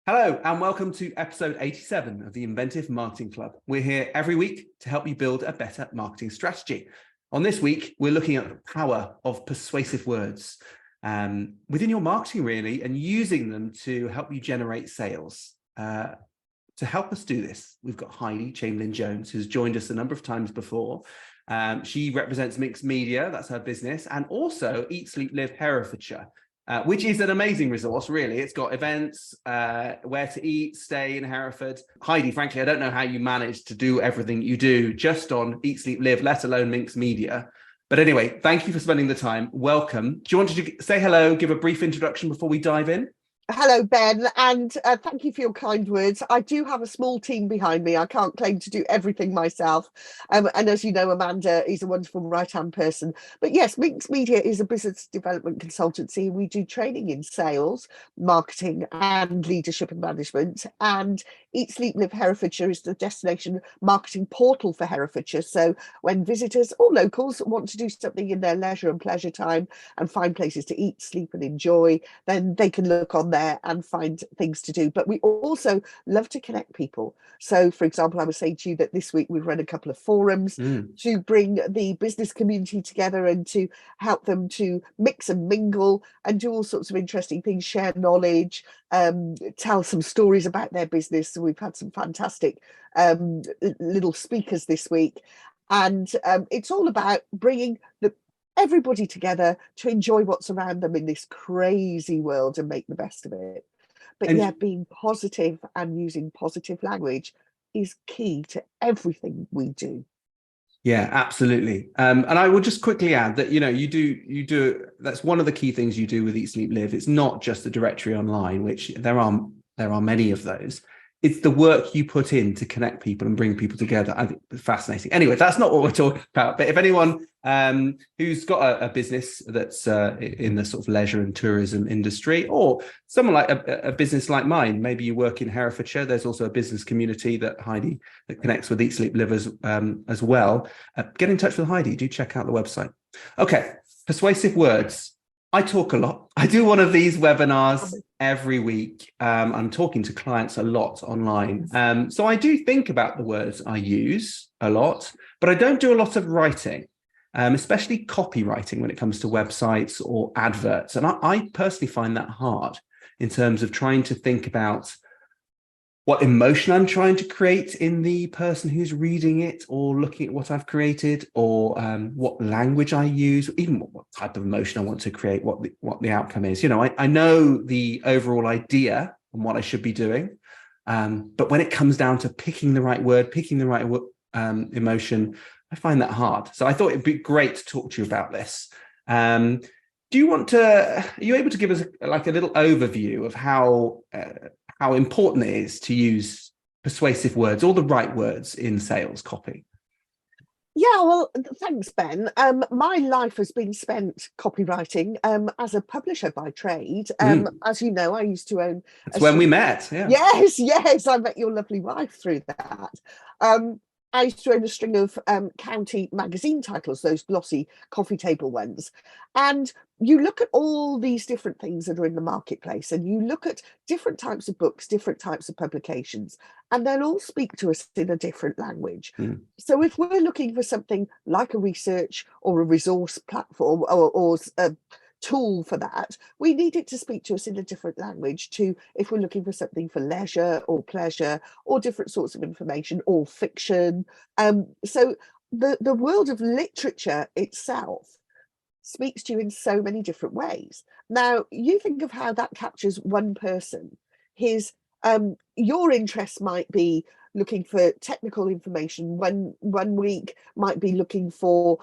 Hello, and welcome to episode 87 of the Inventive Marketing Club. We're here every week to help you build a better marketing strategy. On this week, we're looking at the power of persuasive words within your marketing, really, and using them to help you generate sales. To help us do this, we've got Heidi Chamberlain-Jones, who's joined us a number of times before. She represents Minx Media, that's her business, and also Eat, Sleep, Live Herefordshire, which is an amazing resource, really. It's got events, where to eat, stay in Hereford. Heidi, frankly, I don't know how you manage to do everything you do just on Eat, Sleep, Live, let alone Minx Media. But anyway, thank you for spending the time. Welcome. Do you want to say hello, give a brief introduction before we dive in? Hello, Ben, and thank you for your kind words. I do have a small team behind me. I can't claim to do everything myself. And as you know, Amanda is a wonderful right-hand person. But yes, Minx Media is a business development consultancy. We do training in sales, marketing, and leadership and management. And Eat, Sleep, Live Herefordshire is the destination marketing portal for Herefordshire. So when visitors or locals want to do something in their leisure and pleasure time and find places to eat, sleep, and enjoy, then they can look on there and find things to do. But we also love to connect people. So, for example, I was saying to you that this week we've run a couple of forums to bring the business community together and to help them to mix and mingle and do all sorts of interesting things, share knowledge, tell some stories about their business. So we've had some fantastic little speakers this week. And it's all about bringing everybody together to enjoy what's around them in this crazy world and make the best of it. But yeah, being positive and using positive language is key to everything we do. Yeah, absolutely. And I will just quickly add that, you do, that's one of the key things you do with Eat, Sleep, Live. It's not just the directory online, which there are many of those. It's the work you put in to connect people and bring people together. I think it's fascinating. Anyway, that's not what we're talking about. But if anyone who's got a business that's in the sort of leisure and tourism industry, or someone like a business like mine, maybe you work in Herefordshire, there's also a business community that Heidi that connects with Eat, Sleep, Live as well. Get in touch with Heidi. Do check out the website. Okay, persuasive words. I talk a lot. I do one of these webinars every week. I'm talking to clients a lot online. So I do think about the words I use a lot, but I don't do a lot of writing, especially copywriting when it comes to websites or adverts. And I personally find that hard in terms of trying to think about what emotion I'm trying to create in the person who's reading it or looking at what I've created, or what language I use, even what type of emotion I want to create, what the outcome is. I know the overall idea and what I should be doing, but when it comes down to picking the right word, picking the right emotion, I find that hard. So I thought it'd be great to talk to you about this. Are you able to give us a little overview of how important it is to use persuasive words, all the right words in sales copy? Yeah, well, thanks, Ben. My life has been spent copywriting as a publisher by trade. As you know, I used to own... That's when we met, yeah. Yes, I met your lovely wife through that. I used to own a string of county magazine titles, those glossy coffee table ones. And you look at all these different things that are in the marketplace, and you look at different types of books, different types of publications, and they'll all speak to us in a different language. So if we're looking for something like a research or a resource platform or a tool for that, we need it to speak to us in a different language to if we're looking for something for leisure or pleasure or different sorts of information or fiction. So the world of literature itself speaks to you in so many different ways. Now, you think of how that captures one person. Your interest might be looking for technical information. One week might be looking for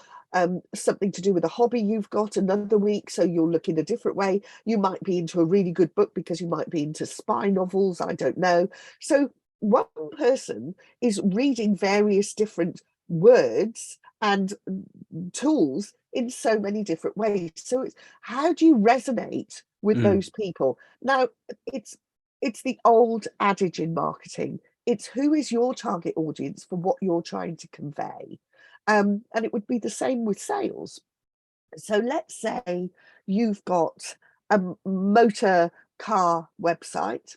something to do with a hobby you've got, another week, so you'll look in a different way. You might be into a really good book because you might be into spy novels, I don't know. So one person is reading various different words and tools in so many different ways. So it's how do you resonate with those people? Now, it's the old adage in marketing. It's who is your target audience for what you're trying to convey. And it would be the same with sales. So let's say you've got a motor car website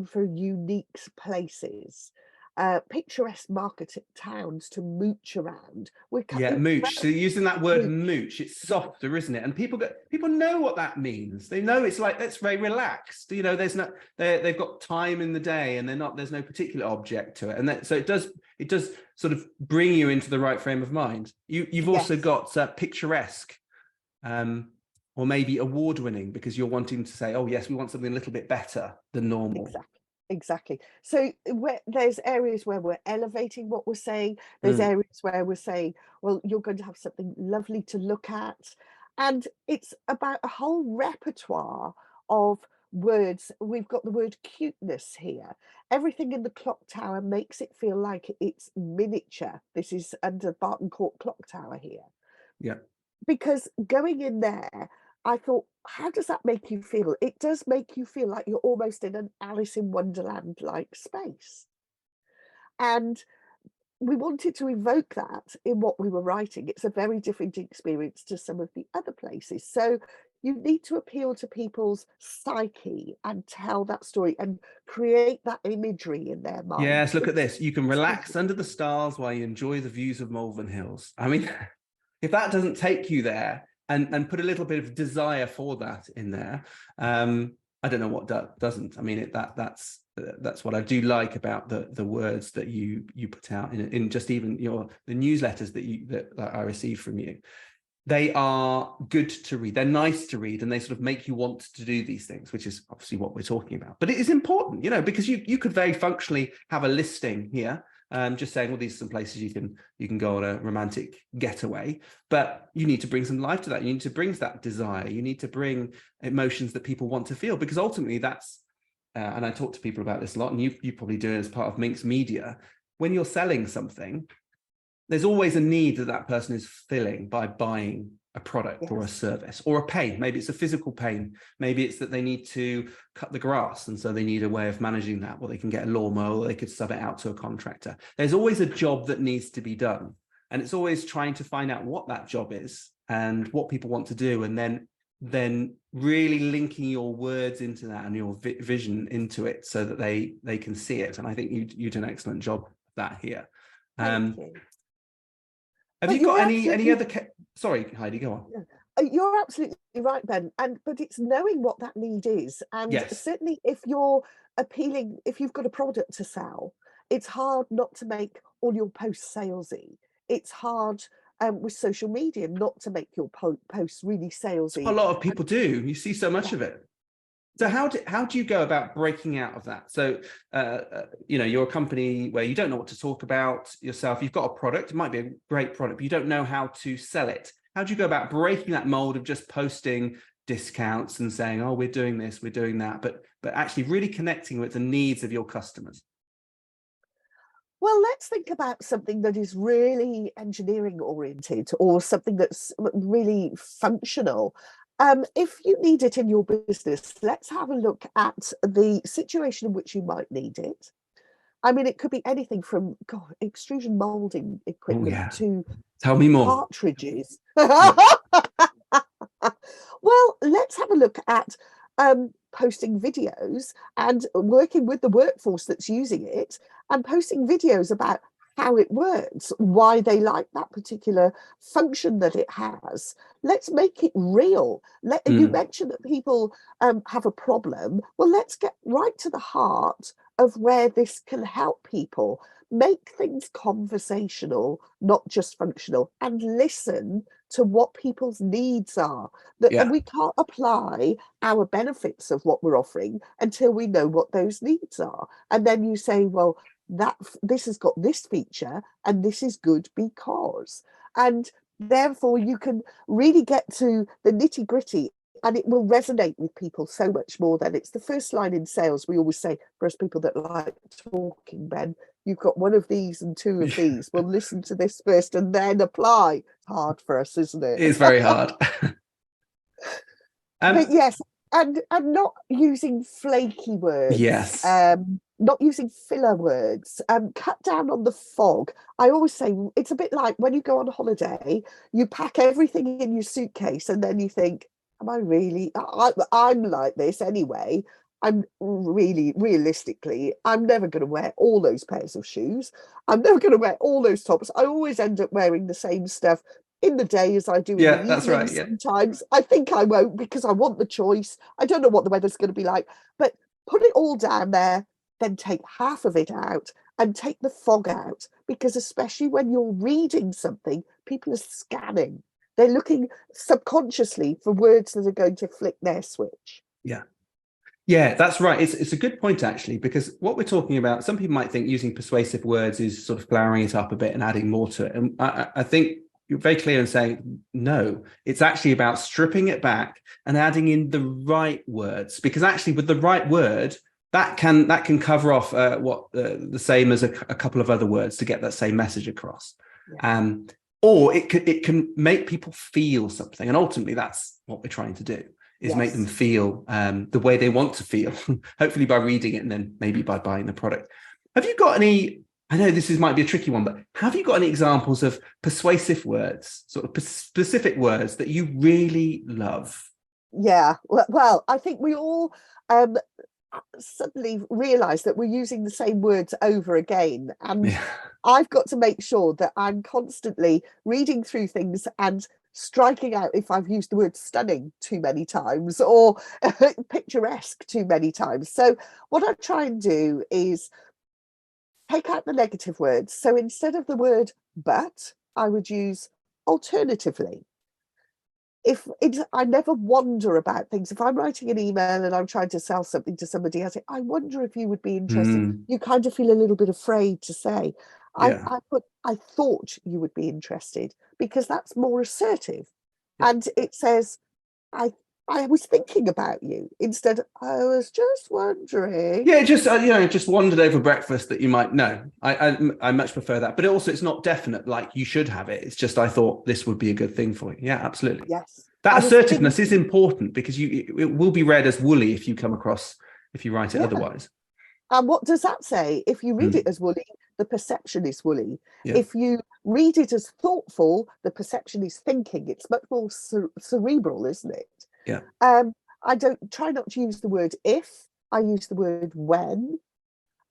looking for unique places. picturesque market towns to mooch around. Yeah, mooch. So using that word mooch, it's softer, isn't it? And people know what that means. They know it's like, that's very relaxed. You know, they've got time in the day, and there's no particular object to it. And so it does sort of bring you into the right frame of mind. You've also got picturesque, or maybe award-winning, because you're wanting to say, oh yes, we want something a little bit better than normal. Exactly. So there's areas where we're elevating what we're saying. There's areas where we're saying, well, you're going to have something lovely to look at. And it's about a whole repertoire of words. We've got the word cuteness here. Everything in the clock tower makes it feel like it's miniature. This is under Barton Court Clock Tower here. Yeah. Because going in there, I thought, how does that make you feel? It does make you feel like you're almost in an Alice in Wonderland-like space. And we wanted to evoke that in what we were writing. It's a very different experience to some of the other places. So you need to appeal to people's psyche and tell that story and create that imagery in their mind. Yes, look at this. You can relax under the stars while you enjoy the views of Malvern Hills. I mean, if that doesn't take you there, and put a little bit of desire for that in there, I don't know what doesn't. I mean, that's what I do like about the words that you put out in just even the newsletters that I receive from you. They are good to read. They're nice to read, and they sort of make you want to do these things, which is obviously what we're talking about. But it is important, because you could very functionally have a listing here, just saying, well, these are some places you can go on a romantic getaway, but you need to bring some life to that. You need to bring that desire. You need to bring emotions that people want to feel, because ultimately that's, and I talk to people about this a lot, and you probably do it as part of Minx Media. When you're selling something, there's always a need that person is filling by buying a product or a service or a pain. Maybe it's a physical pain. Maybe it's that they need to cut the grass, and so they need a way of managing that. Well, they can get a lawnmower, or they could sub it out to a contractor. There's always a job that needs to be done. And it's always trying to find out what that job is and what people want to do. And then really linking your words into that and your vision into it so that they can see it. And I think you do an excellent job of that here. Thank you. Have you got any other? Sorry, Heidi, go on. You're absolutely right, Ben. But it's knowing what that need is, and certainly if you're appealing, if you've got a product to sell, it's hard not to make all your posts salesy. It's hard with social media not to make your posts really salesy. A lot of people do. You see so much of it. So how do you go about breaking out of that? So, you're a company where you don't know what to talk about yourself. You've got a product. It might be a great product, but you don't know how to sell it. How do you go about breaking that mold of just posting discounts and saying, oh, we're doing this, we're doing that, but actually really connecting with the needs of your customers? Well, let's think about something that is really engineering oriented, or something that's really functional. If you need it in your business, let's have a look at the situation in which you might need it. I mean, it could be anything from extrusion molding equipment to tell me more cartridges. Well, let's have a look at posting videos and working with the workforce that's using it, and posting videos about how it works, why they like that particular function that it has. Let's make it real. You mentioned that people have a problem. Well, let's get right to the heart of where this can help people. Make things conversational, not just functional, and listen to what people's needs are. And we can't apply our benefits of what we're offering until we know what those needs are. And then you say, well, this has got this feature and this is good because, and therefore you can really get to the nitty gritty, and it will resonate with people so much more. Than it's the first line in sales. We always say, for us people that like talking, Ben, you've got one of these and two of these. Well, listen to this first and then apply. It's hard for us, isn't it? It's very hard. But yes, and not using flaky words. Yes. Not using filler words. Cut down on the fog. I always say it's a bit like when you go on holiday, you pack everything in your suitcase and then you think, am I really? I'm like this anyway. I'm really, realistically, I'm never going to wear all those pairs of shoes. I'm never going to wear all those tops. I always end up wearing the same stuff in the day as I do in Yeah, the that's right. evening. Yeah. Sometimes I think I won't because I want the choice. I don't know what the weather's going to be like, but put it all down there, then take half of it out and take the fog out, because especially when you're reading something, people are scanning. They're looking subconsciously for words that are going to flick their switch. Yeah. Yeah, that's right. It's a good point, actually, because what we're talking about, some people might think using persuasive words is sort of flowering it up a bit and adding more to it. And I think you're very clear in saying, no, it's actually about stripping it back and adding in the right words, because actually with the right word, that can cover off the same as a couple of other words to get that same message across. Yeah. Or it can make people feel something. And ultimately, that's what we're trying to do. Is make them feel the way they want to feel, hopefully by reading it and then maybe by buying the product. Have you got any, I know might be a tricky one, but have you got any examples of persuasive words, sort of specific words that you really love? Yeah, well, I think we all suddenly realise that we're using the same words over again. And I've got to make sure that I'm constantly reading through things and striking out if I've used the word stunning too many times or picturesque too many times. So what I try and do is take out the negative words. So instead of the word but, I would use alternatively. I never wonder about things. If I'm writing an email and I'm trying to sell something to somebody, I say, I wonder if you would be interested. You kind of feel a little bit afraid to say. I thought you would be interested, because that's more assertive. And it says, I was thinking about you, instead I was just wondering. Yeah, just wondered over breakfast that you might know. I much prefer that, but also it's not definite, like you should have it. It's just I thought this would be a good thing for you. Yeah, absolutely. Yes, that assertiveness is important, because it will be read as woolly if you write it otherwise. And what does that say? If you read it as woolly, the perception is woolly. Yeah. If you read it as thoughtful, the perception is thinking. It's much more cerebral, isn't it? Yeah. I don't try not to use the word if. I use the word when.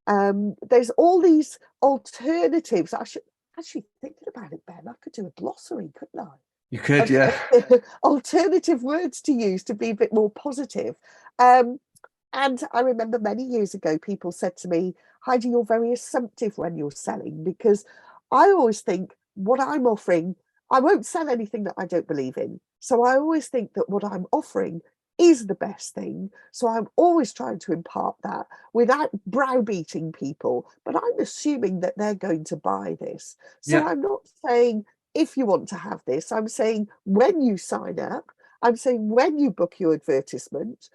There's all these alternatives. I should actually, thinking about it, Ben, I could do a glossary, couldn't I? You could, yeah. Alternative words to use to be a bit more positive. And I remember many years ago, people said to me, Heidi, you're very assumptive when you're selling, because I always think what I'm offering, I won't sell anything that I don't believe in. So I always think that what I'm offering is the best thing. So I'm always trying to impart that without browbeating people, but I'm assuming that they're going to buy this. So I'm not saying, if you want to have this, I'm saying when you sign up, I'm saying when you book your advertisement,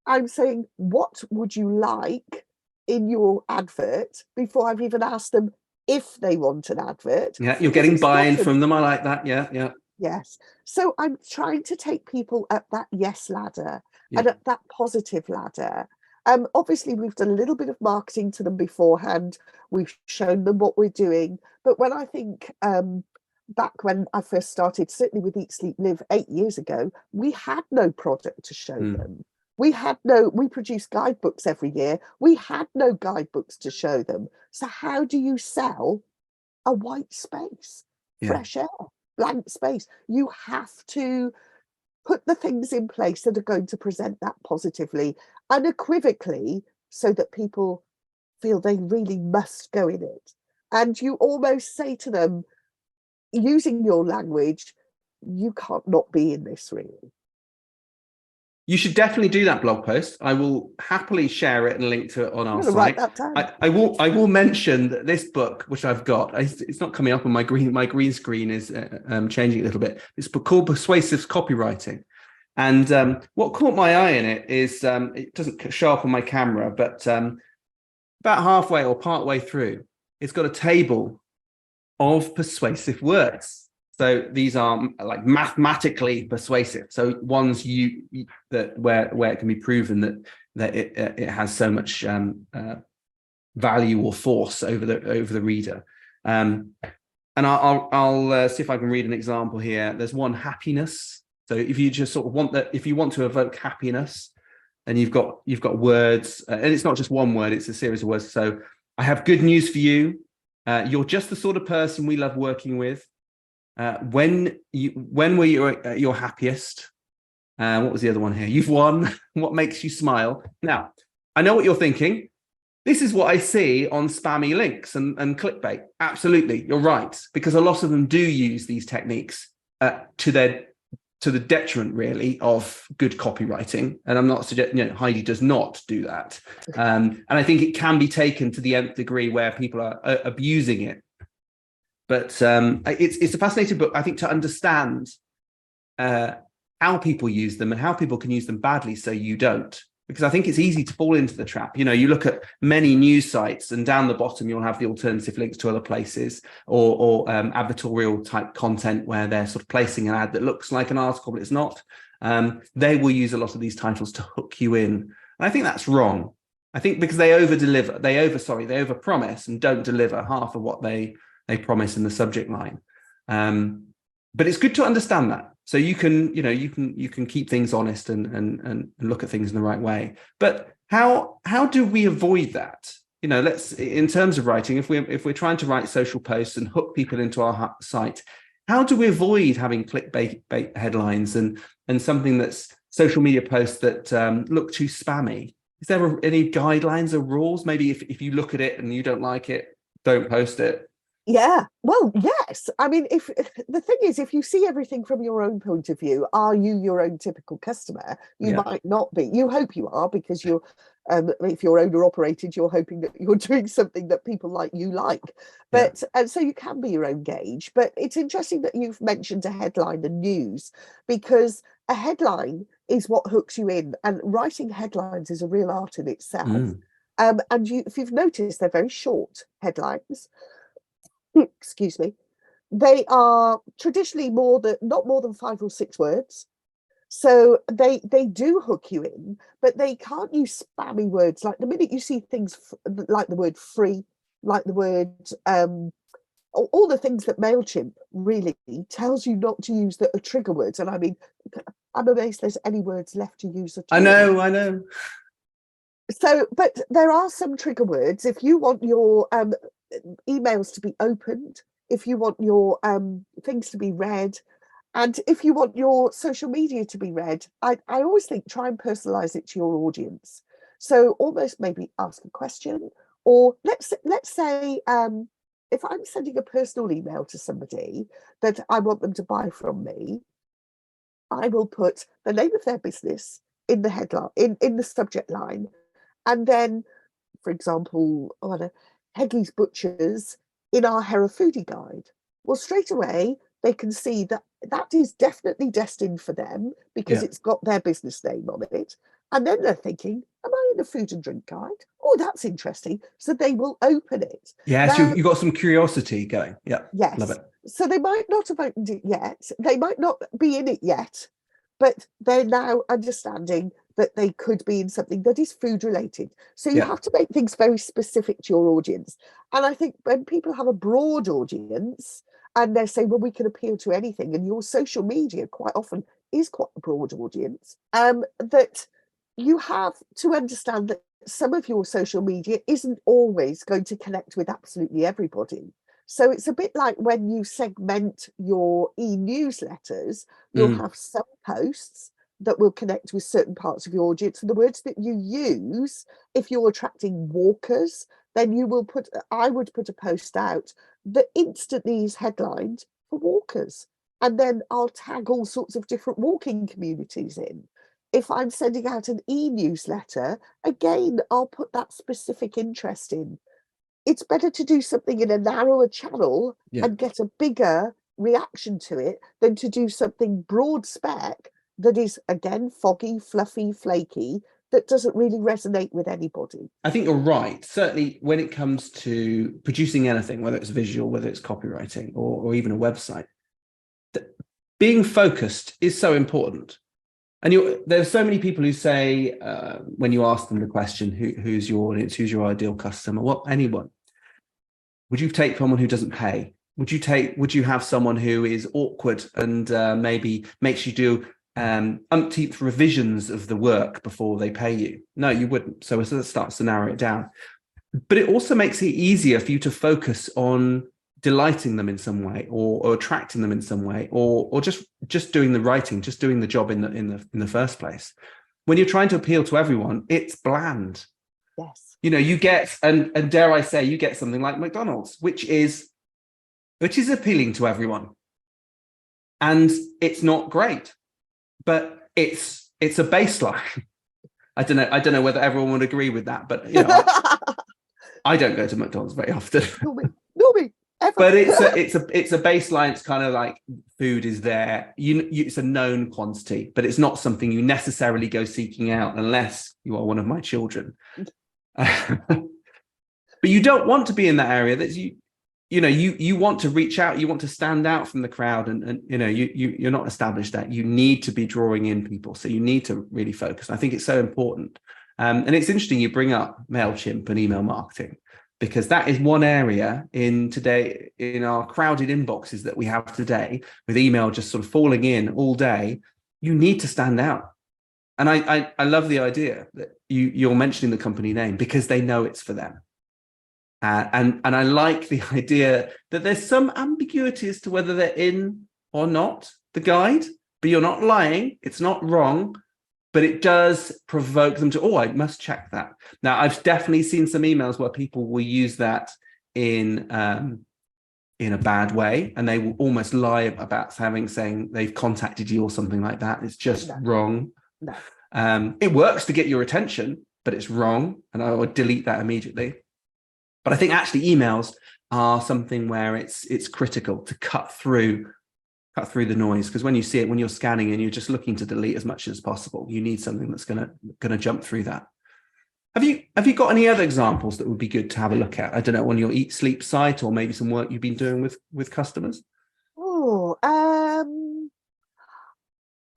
I'm saying, what would you like in your advert, before I've even asked them if they want an advert. Yeah, you're getting buy-in from them. I like that. Yeah. Yes. So I'm trying to take people up that yes ladder and up that positive ladder. Obviously, we've done a little bit of marketing to them beforehand. We've shown them what we're doing. But when I think back when I first started, certainly with Eat, Sleep, Live 8 years ago, we had no product to show them. We produce guidebooks every year. We had no guidebooks to show them. So how do you sell a white space, fresh air, blank space? You have to put the things in place that are going to present that positively, unequivocally, so that people feel they really must go in it. And you almost say to them, using your language, you can't not be in this, really. You should definitely do that blog post. I will happily share it and link to it on our site. Write that down. I will mention that this book, which I've got, it's not coming up on my green screen is changing a little bit. It's called Persuasive Copywriting. And what caught my eye in it is, it doesn't show up on my camera, but about halfway or partway through, it's got a table of persuasive words. So these are like mathematically persuasive. So ones where it can be proven that it has so much value or force over the reader. And I'll see if I can read an example here. There's one, happiness. So if you just sort of if you want to evoke happiness, and you've got words, and it's not just one word, it's a series of words. So I have good news for you. You're just the sort of person we love working with. When were you at your happiest? What was the other one here? You've won. What makes you smile? Now, I know what you're thinking. This is what I see on spammy links and clickbait. Absolutely, you're right, because a lot of them do use these techniques to the detriment, really, of good copywriting. And I'm not suggesting, Heidi does not do that. And I think it can be taken to the nth degree where people are abusing it. But it's a fascinating book, I think, to understand how people use them and how people can use them badly so you don't. Because I think it's easy to fall into the trap. You look at many news sites, and down the bottom you'll have the alternative links to other places, or advertorial type content where they're sort of placing an ad that looks like an article but it's not. They will use a lot of these titles to hook you in, and I think that's wrong. I think because they overpromise and don't deliver half of what they promise in the subject line. But it's good to understand that. So you can keep things honest and look at things in the right way. But how do we avoid that? Let's, in terms of writing, if we're trying to write social posts and hook people into our site, how do we avoid having clickbait headlines and something that's social media posts that look too spammy? Is there any guidelines or rules? Maybe if you look at it and you don't like it, don't post it. Yeah, well, yes. I mean, if the thing is, if you see everything from your own point of view, are you your own typical customer? You might not be. You hope you are, because you're, if you're owner operated, you're hoping that you're doing something that people like you like. But and so you can be your own gauge. But it's interesting that you've mentioned a headline and news, because a headline is what hooks you in, and writing headlines is a real art in itself. And if you've noticed, they're very short headlines. Excuse me. They are traditionally not more than 5 or 6 words. So they do hook you in, but they can't use spammy words. Like the minute you see things like the word free, like the word all the things that MailChimp really tells you not to use that are trigger words. And I mean, I'm amazed there's any words left to use at all. I know. So, but there are some trigger words. If you want your emails to be opened, if you want your things to be read, and if you want your social media to be read, I always think try and personalize it to your audience. So almost maybe ask a question, or let's say if I'm sending a personal email to somebody that I want them to buy from me, I will put the name of their business in the headline, in the subject line, and then, for example, Heggie's Butchers in our Herefordshire guide. Well, straight away, they can see that that is definitely destined for them, because it's got their business name on it. And then they're thinking, am I in a food and drink guide? Oh, that's interesting. So they will open it. Yes, now, you've got some curiosity going. Yeah, yes. Love it. So they might not have opened it yet. They might not be in it yet, but they're now understanding that they could be in something that is food related. So you have to make things very specific to your audience. And I think when people have a broad audience and they're saying, well, we can appeal to anything, and your social media quite often is quite a broad audience, that you have to understand that some of your social media isn't always going to connect with absolutely everybody. So it's a bit like when you segment your e-newsletters, you'll have some posts that will connect with certain parts of your audience. And the words that you use, if you're attracting walkers, then I would put a post out that instantly is headlined for walkers. And then I'll tag all sorts of different walking communities in. If I'm sending out an e-newsletter, again, I'll put that specific interest in. It's better to do something in a narrower channel and get a bigger reaction to it than to do something broad spec that is, again, foggy, fluffy, flaky, that doesn't really resonate with anybody. I think you're right. Certainly when it comes to producing anything, whether it's visual, whether it's copywriting, or even a website, being focused is so important. And there's so many people who say, when you ask them the question, who's your audience, who's your ideal customer, anyone, would you take someone who doesn't pay? Would you have someone who is awkward and maybe makes you do umpteenth revisions of the work before they pay you. No, you wouldn't. So it starts to narrow it down. But it also makes it easier for you to focus on delighting them in some way, or attracting them in some way, or just doing the writing, just doing the job in the first place. When you're trying to appeal to everyone, it's bland. Yes. You know, you get, and dare I say, you get something like McDonald's, which is appealing to everyone. And it's not great, but it's a baseline. I don't know whether everyone would agree with that, but you know, I don't go to McDonald's very often. Nor me, ever. But it's a baseline. It's kind of like food is there. It's a known quantity, but it's not something you necessarily go seeking out unless you are one of my children. But you don't want to be in that area. That you want to reach out. You want to stand out from the crowd, and you know you're not established that. You need to be drawing in people, so you need to really focus. I think it's so important. And it's interesting you bring up MailChimp and email marketing, because that is one area in our crowded inboxes that we have today, with email just sort of falling in all day. You need to stand out. And I love the idea that you're mentioning the company name, because they know it's for them. And I like the idea that there's some ambiguity as to whether they're in or not the guide, but you're not lying. It's not wrong. But it does provoke them to, oh, I must check that. Now, I've definitely seen some emails where people will use that in a bad way, and they will almost lie about saying they've contacted you or something like that. It's just wrong. No. It works to get your attention, but it's wrong, and I would delete that immediately. But I think actually emails are something where it's critical to cut through the noise, because when you see it, when you're scanning and you're just looking to delete as much as possible, you need something that's gonna jump through that. Have you got any other examples that would be good to have a look at? I don't know, on your Eat Sleep site, or maybe some work you've been doing with customers? Oh,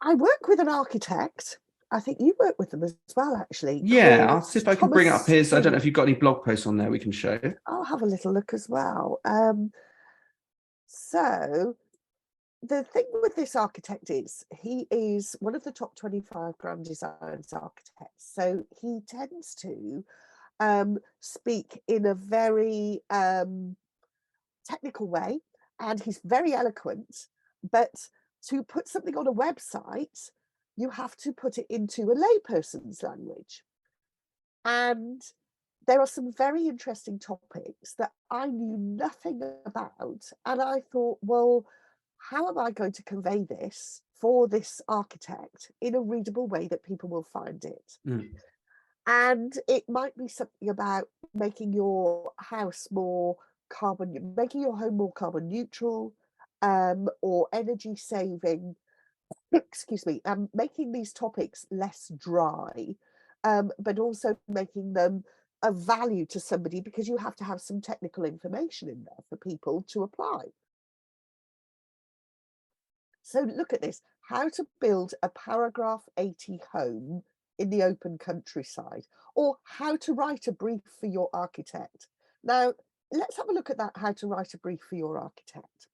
I work with an architect. I think you work with them as well, actually. Yeah, I'll see if I can bring up his. I don't know if Thomas. you've got any blog posts on there we can show. I'll have a little look as well. So the thing with this architect is he is one of the top 25 grand designs architects. So he tends to speak in a very technical way, and he's very eloquent. But to put something on a website, you have to put it into a layperson's language. And there are some very interesting topics that I knew nothing about. And I thought, well, how am I going to convey this for this architect in a readable way that people will find it? Mm. And it might be something about making your house making your home more carbon neutral, or energy saving, excuse me, making these topics less dry, but also making them of value to somebody, because you have to have some technical information in there for people to apply. So look at this, how to build a paragraph 80 home in the open countryside, or how to write a brief for your architect. Now, let's have a look at that, how to write a brief for your architect.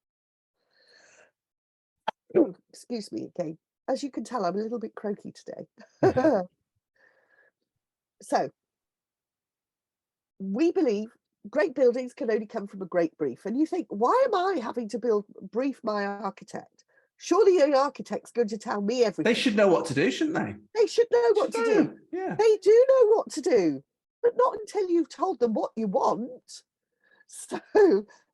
Excuse me again. As you can tell, I'm a little bit croaky today. So, we believe great buildings can only come from a great brief. And you think, why am I having to brief my architect? Surely the architect's going to tell me everything. They should know what to do, shouldn't they? They should know what to do. Yeah. They do know what to do, but not until you've told them what you want. So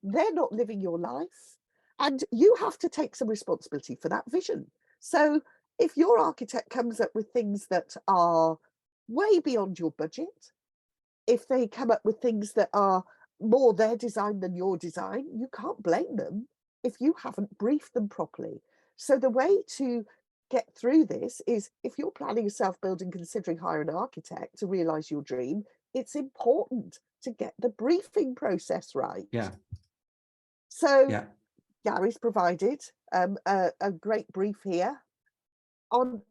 they're not living your life, and you have to take some responsibility for that vision. So if your architect comes up with things that are way beyond your budget, if they come up with things that are more their design than your design, you can't blame them if you haven't briefed them properly. So the way to get through this is, if you're planning a self-building, considering hiring an architect to realize your dream, it's important to get the briefing process right. Yeah. So yeah. Gary's provided a great brief here on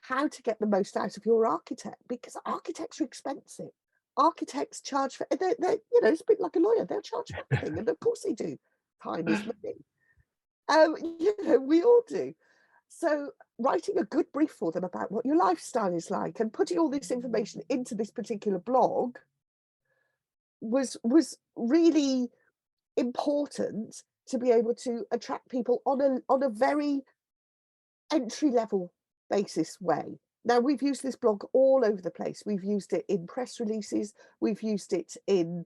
how to get the most out of your architect, because architects are expensive. Architects charge for, they're, it's a bit like a lawyer, they'll charge for everything, and of course they do. Time is money. We all do. So writing a good brief for them about what your lifestyle is like and putting all this information into this particular blog was really important to be able to attract people on a very entry level basis way. Now, we've used this blog all over the place. We've used it in press releases, we've used it in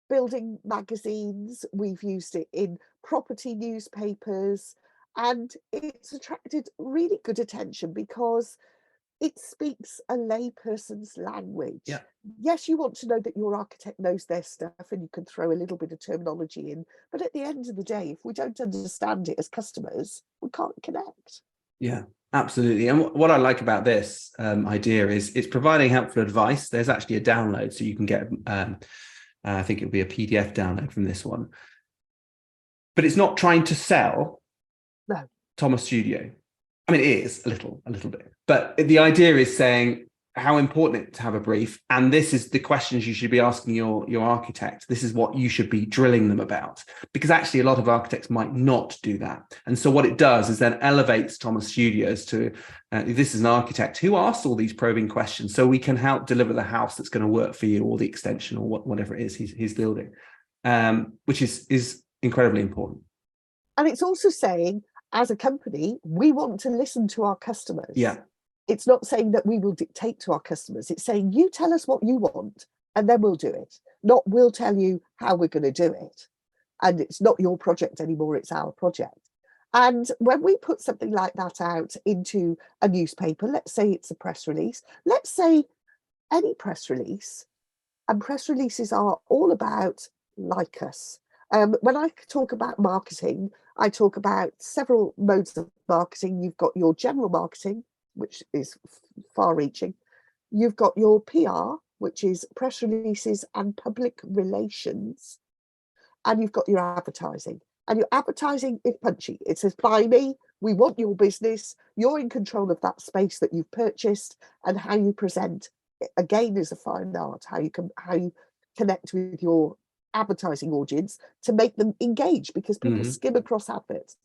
building magazines, we've used it in property newspapers, and it's attracted really good attention because it speaks a layperson's language. Yeah. Yes, you want to know that your architect knows their stuff and you can throw a little bit of terminology in, but at the end of the day, if we don't understand it as customers, we can't connect. Yeah, absolutely. And what I like about this idea is it's providing helpful advice. There's actually a download, so you can get, I think it'll be a PDF download from this one. But it's not trying to sell Thomas Studio. I mean, it is a little bit. But the idea is saying how important it is to have a brief. And this is the questions you should be asking your architect. This is what you should be drilling them about. Because actually, a lot of architects might not do that. And so what it does is then elevates Thomas Studios to, this is an architect who asks all these probing questions. So we can help deliver the house that's going to work for you, or the extension, or whatever it is he's building, which is incredibly important. And it's also saying, as a company, we want to listen to our customers. Yeah. It's not saying that we will dictate to our customers. It's saying, you tell us what you want and then we'll do it. Not we'll tell you how we're going to do it. And it's not your project anymore, it's our project. And when we put something like that out into a newspaper, let's say it's a press release, let's say any press release, and press releases are all about like us. When I talk about marketing, I talk about several modes of marketing. You've got your general marketing, which is far-reaching. You've got your PR, which is press releases and public relations. And you've got your advertising. And your advertising is punchy. It says, buy me, we want your business, you're in control of that space that you've purchased, and how you present, again, is a fine art, how you connect with your advertising audience to make them engage, because people skim across adverts.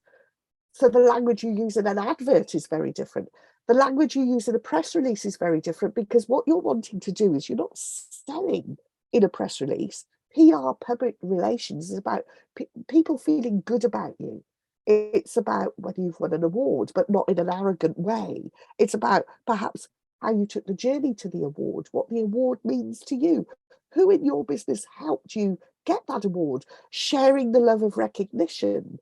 So the language you use in an advert is very different. The language you use in a press release is very different, because what you're wanting to do is you're not selling in a press release. PR, public relations, is about people feeling good about you. It's about whether you've won an award, but not in an arrogant way. It's about perhaps how you took the journey to the award, what the award means to you, who in your business helped you get that award, sharing the love of recognition.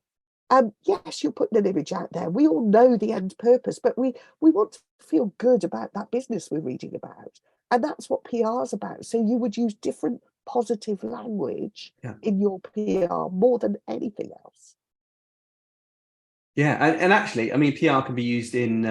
Yes, you're putting an image out there. We all know the end purpose, but we want to feel good about that business we're reading about. And that's what PR is about. So you would use different positive language in your PR more than anything else. Yeah, and actually, I mean, PR can be used in,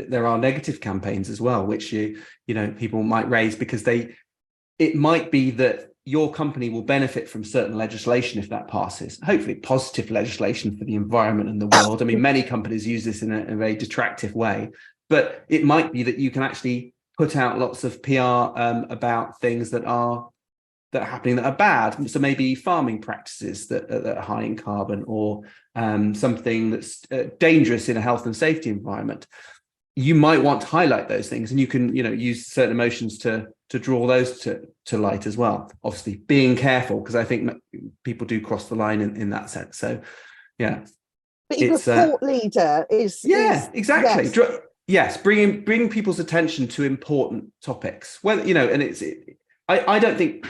there are negative campaigns as well, which you know, people might raise because it might be that your company will benefit from certain legislation if that passes, hopefully positive legislation for the environment and the world. I mean, many companies use this in a very detractive way, but it might be that you can actually put out lots of PR about things that are happening that are bad. So maybe farming practices that are high in carbon, or something that's dangerous in a health and safety environment. You might want to highlight those things, and you can, you know, use certain emotions to draw those to light as well. Obviously, being careful, because I think people do cross the line in that sense. So, yeah, being a thought leader is exactly. Yes. Yes, bringing people's attention to important topics. Well, you know, and I don't think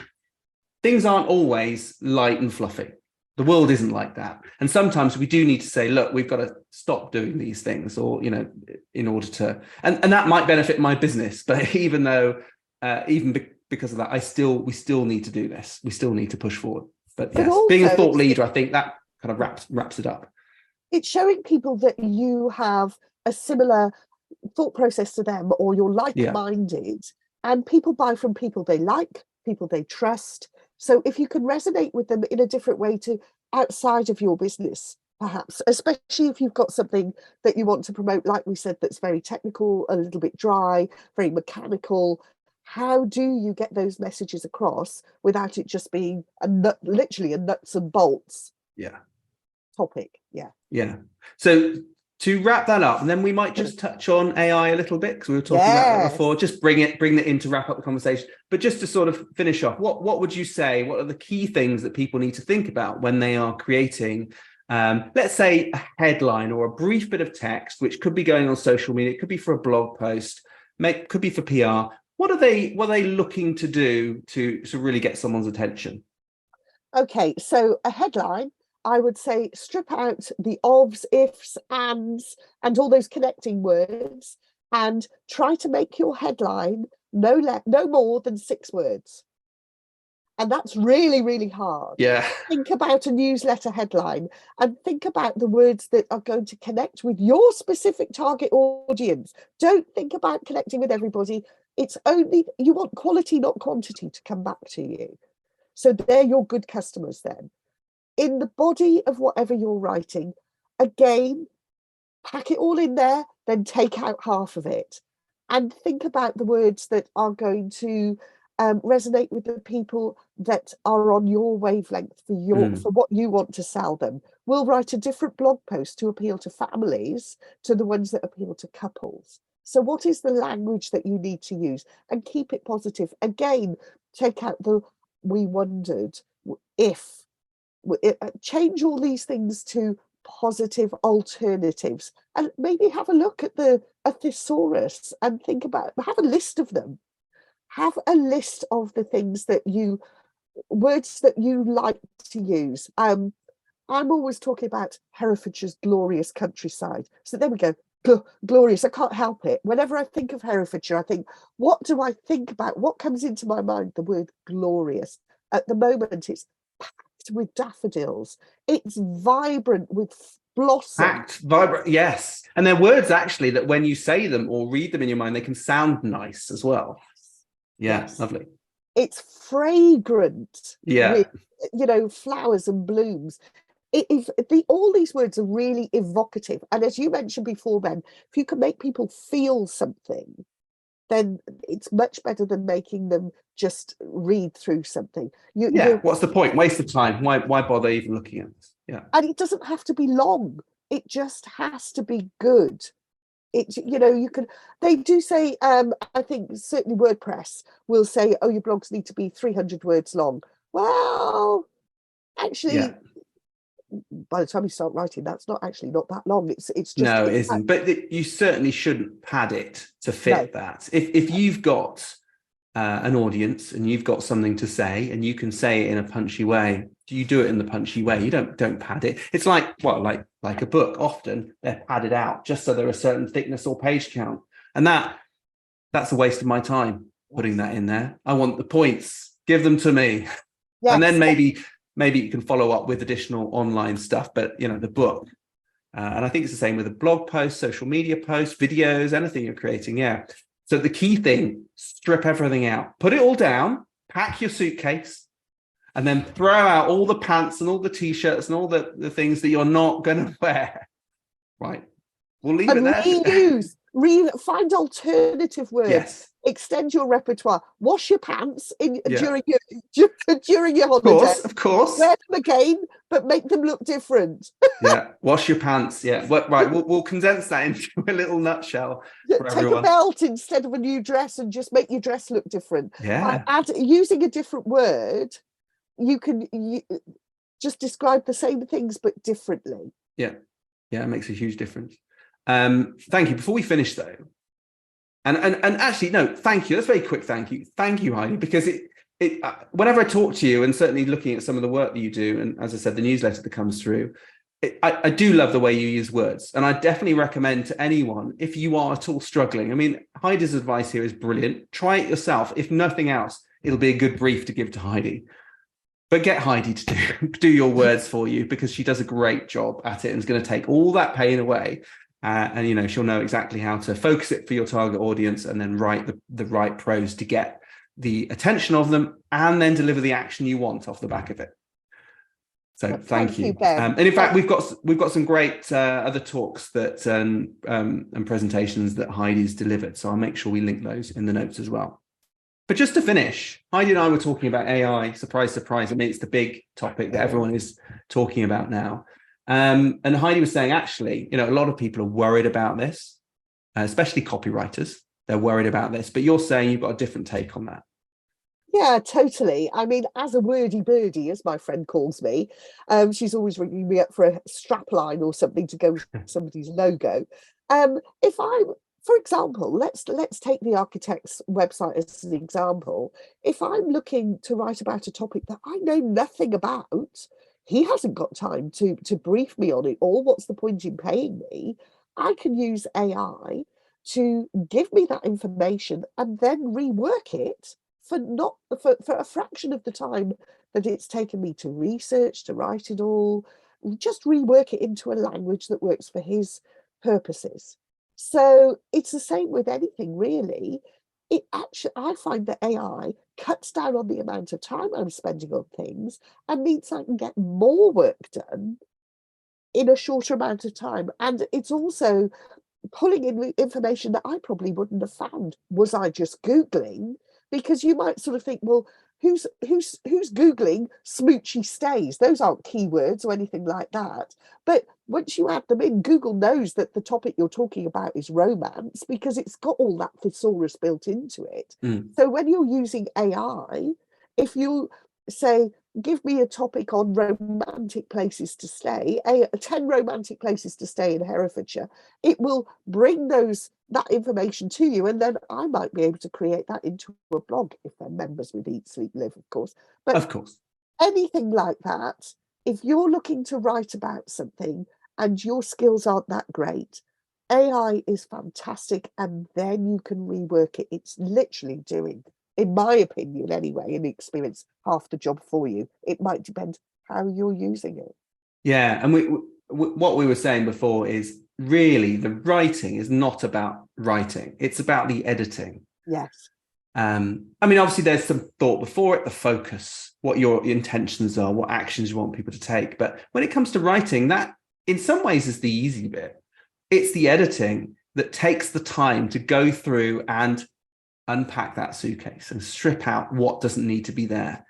things aren't always light and fluffy. The world isn't like that. And sometimes we do need to say, look, we've got to stop doing these things, or, you know, in order to, and that might benefit my business. But even though, because of that, we still need to do this. We still need to push forward. But yes, also, being a thought leader, I think that kind of wraps it up. It's showing people that you have a similar thought process to them, or you're like-minded, and people buy from people they like, people they trust. So if you can resonate with them in a different way to outside of your business, perhaps, especially if you've got something that you want to promote, like we said, that's very technical, a little bit dry, very mechanical, how do you get those messages across without it just being literally a nuts and bolts topic? Yeah. So to wrap that up, and then we might just touch on AI a little bit because we were talking about that before. Just bring it in to wrap up the conversation. But just to sort of finish off, what would you say? What are the key things that people need to think about when they are creating, let's say, a headline or a brief bit of text, which could be going on social media, it could be for a blog post, could be for PR. What are they looking to do to really get someone's attention? Okay, so a headline, I would say strip out the ofs, ifs, ands, and all those connecting words, and try to make your headline no more than 6 words. And that's really, really hard. Yeah. Think about a newsletter headline and think about the words that are going to connect with your specific target audience. Don't think about connecting with everybody. It's only, you want quality, not quantity, to come back to you. So they're your good customers then. In the body of whatever you're writing, again, pack it all in there, then take out half of it. And think about the words that are going to resonate with the people that are on your wavelength for what you want to sell them. We'll write a different blog post to appeal to families to the ones that appeal to couples. So what is the language that you need to use? And keep it positive. Again, take out the we wondered if. Change all these things to positive alternatives, and maybe have a look at a thesaurus and think about, have a list of them. Have a list of the things that words that you like to use. I'm always talking about Herefordshire's glorious countryside. So there we go. Glorious. I can't help it. Whenever I think of Herefordshire, I think, what do I think about? What comes into my mind? The word glorious. At the moment, it's packed with daffodils. It's vibrant with blossom. Packed, vibrant, yes. And they're words actually that when you say them or read them in your mind, they can sound nice as well. Yeah, yes. Lovely. It's fragrant. Yeah. With, flowers and blooms. All these words are really evocative. And as you mentioned before, Ben, if you can make people feel something, then it's much better than making them just read through something. What's the point? Waste of time. Why bother even looking at this? Yeah. And it doesn't have to be long. It just has to be good. They do say, I think certainly WordPress will say, oh, your blogs need to be 300 words long. Well, actually, by the time you start writing, that's not that long. It's just, no, it isn't. But you certainly shouldn't pad it to fit that. If you've got an audience and you've got something to say and you can say it in a punchy way, you do it in the punchy way. You don't pad it. It's like a book. Often they're padded out just so they're a certain thickness or page count, and that's a waste of my time putting that in there. I want the points. Give them to me, and then maybe you can follow up with additional online stuff. But the book, and I think it's the same with a blog post, social media post, videos, anything you're creating. Yeah. So the key thing: strip everything out, put it all down, pack your suitcase, and then throw out all the pants and all the t-shirts and all the things that you're not going to wear. Right. We'll leave it there. Find alternative words. Yes. Extend your repertoire. Wash your pants during your holiday. Of course. Wear them again, but make them look different. Yeah. Wash your pants. Yeah. Right. We'll condense that into a little nutshell for Take everyone. a belt instead of a new dress and just make your dress look different. Yeah. Using a different word, you can just describe the same things but differently. Yeah. It makes a huge difference. Thank you. Before we finish though, and actually no, thank you. That's a very quick thank you, Heidi, because whenever I talk to you, and certainly looking at some of the work that you do, and as I said, the newsletter that comes through, I do love the way you use words, and I definitely recommend to anyone, if you are at all struggling. I mean, Heidi's advice here is brilliant. Try it yourself. If nothing else, it'll be a good brief to give to Heidi. But get Heidi to do your words for you, because she does a great job at it and is going to take all that pain away. And she'll know exactly how to focus it for your target audience and then write the right prose to get the attention of them and then deliver the action you want off the back of it. So thank you. And in fact, we've got some great other talks that and presentations that Heidi's delivered. So I'll make sure we link those in the notes as well. But just to finish, Heidi and I were talking about AI. Surprise, surprise. I mean, it's the big topic that everyone is talking about now. And Heidi was saying, actually, a lot of people are worried about this, especially copywriters. They're worried about this, but you're saying you've got a different take on that. Yeah, totally. I mean, as a wordy birdie, as my friend calls me, she's always ringing me up for a strap line or something to go with somebody's logo. If I, for example, let's take the architect's website as an example. If I'm looking to write about a topic that I know nothing about, he hasn't got time to brief me on it, or what's the point in paying me? I can use AI to give me that information and then rework it for a fraction of the time that it's taken me to research, to write it all, just rework it into a language that works for his purposes. So it's the same with anything, really. It actually, I find that AI cuts down on the amount of time I'm spending on things and means I can get more work done in a shorter amount of time. And it's also pulling in information that I probably wouldn't have found was I just Googling, because you might sort of think, well, who's Googling smoochy stays? Those aren't keywords or anything like that. But once you add them in, Google knows that the topic you're talking about is romance because it's got all that thesaurus built into it. So when you're using AI, if you say, give me a topic on romantic places to stay, 10 romantic places to stay in Herefordshire, it will bring that information to you, and then I might be able to create that into a blog if they're members with Eat, Sleep, Live, of course. But of course, anything like that, if you're looking to write about something and your skills aren't that great, AI is fantastic, and then you can rework it. It's literally doing, in my opinion anyway, in experience, half the job for you. It might depend how you're using it. Yeah, and what we were saying before is really the writing is not about writing. It's about the editing. Yes. I mean, obviously there's some thought before it, the focus, what your intentions are, what actions you want people to take. But when it comes to writing, that in some ways is the easy bit. It's the editing that takes the time to go through and unpack that suitcase and strip out what doesn't need to be there.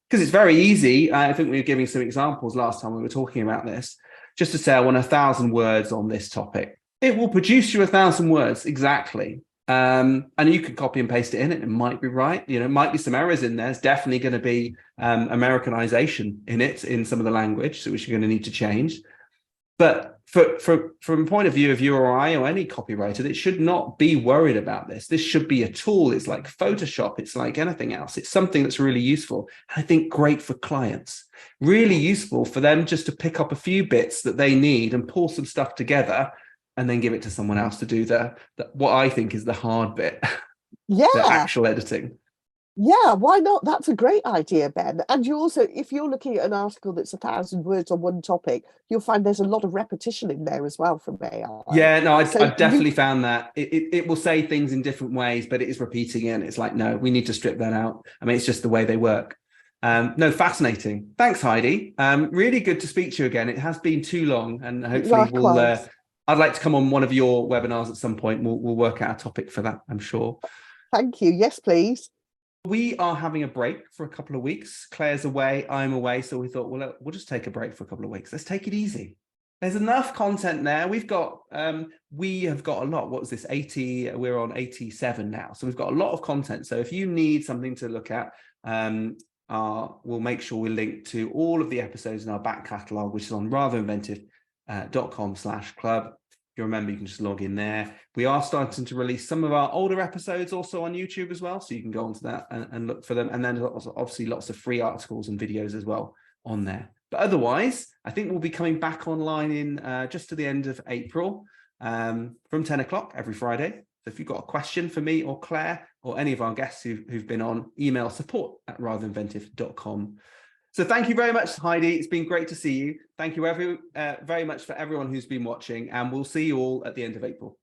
Because it's very easy. I think we were giving some examples last time we were talking about this, just to say, I want 1,000 words on this topic. It will produce you 1,000 words exactly. And you can copy and paste it in it. It might be right. It might be some errors in there. There's definitely going to be Americanization in it, in some of the language, which you're going to need to change. But from a point of view of you or I or any copywriter, it should not be worried about this. This should be a tool. It's like Photoshop. It's like anything else. It's something that's really useful. I think great for clients, really useful for them just to pick up a few bits that they need and pull some stuff together and then give it to someone else to do what I think is the hard bit. Yeah. The actual editing. Yeah, why not? That's a great idea, Ben. And you also, if you're looking at an article that's 1,000 words on one topic, you'll find there's a lot of repetition in there as well from AI. Yeah, no, I've definitely found that. It will say things in different ways, but it is repeating it. And it's like, no, we need to strip that out. I mean, it's just the way they work. No, fascinating. Thanks, Heidi. Really good to speak to you again. It has been too long, and hopefully I'd like to come on one of your webinars at some point. We'll work out a topic for that, I'm sure. Thank you. Yes, please. We are having a break for a couple of weeks. Claire's away, I'm away. So we thought, well, we'll just take a break for a couple of weeks. Let's take it easy. There's enough content there. We have got a lot. What was this? 80, we're on 87 now. So we've got a lot of content. So if you need something to look at, we'll make sure we link to all of the episodes in our back catalogue, which is on ratherinventive.com/club. If you remember, you can just log in there. We are starting to release some of our older episodes also on YouTube as well. So you can go onto that and look for them. And then obviously lots of free articles and videos as well on there. But otherwise, I think we'll be coming back online in just to the end of April from 10 o'clock every Friday. So if you've got a question for me or Claire or any of our guests who've been on, email support@ratherinventive.com. So thank you very much, Heidi. It's been great to see you. Thank you very much for everyone who's been watching, and we'll see you all at the end of April.